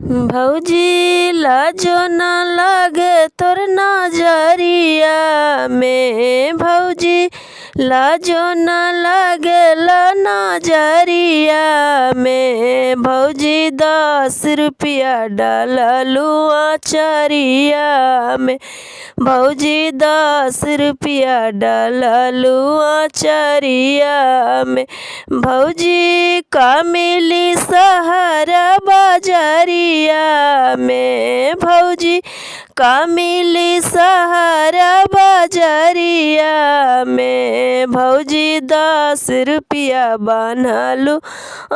भौजी लाजो न लागे तोर नजरिया में, भौजी लाजो न लागे ला नजरिया में। भौजी 10 रुपया डाललू आचरिया में, भौजी 10 रुपया डाललू आचरिया में। भौजी का मिली सहारा बाजारिया में, भौजी का मिली सहारा बाजारिया में। भौजी 10 रुपया बान्हलू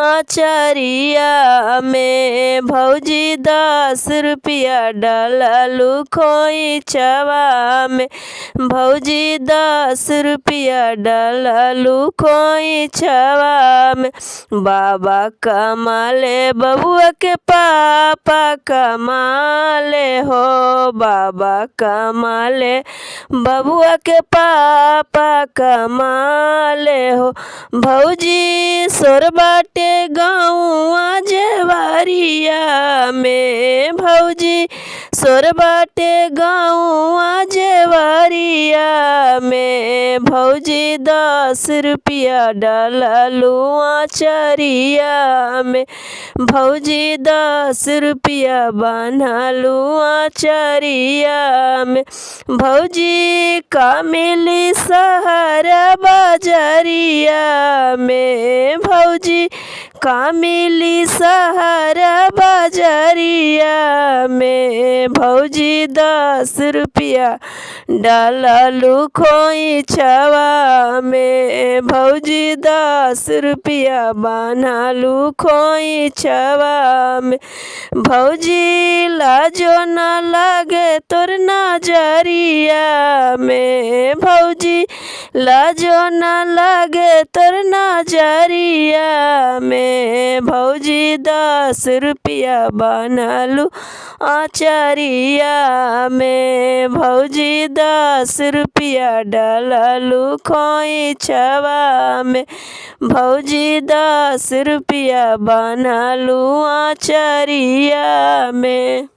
आचरिया में, भौजी 10 रुपया डाललू खोइचवा में। भौजी 10 रुपया डाललू खोइचवा में। बाबा कमाले बबुआ के पापा कमाले हो, बाबा कमाले बबुआ के पापा कमाले हो। भौजी सोर बाटे गाँव जेवारिया में, भौजी सोर बाटे गाँव जेवारिया में। भौजी 10 रुपया डाललू आचरिया में, भौजी 10 रुपया बान्हलू आचरिया में। भौजी का मिली सहारा बाजारिया में, भौजी का मिली सहारा बाजारिया में। भौजी 10 रुपया डाललू खोइचवा में, भौजी 10 रुपया बान्हलू खोइचवा में। भौजी लाजो न लागे तोर नजरिया में, भौजी लाजो न लागे तोर नजरिया में। भौजी 10 रुपया बान्हलू आचरिया में, भौजी 10 रुपया डाललू खोइचवा में। भौजी 10 रुपया बान्हलू आचरिया में।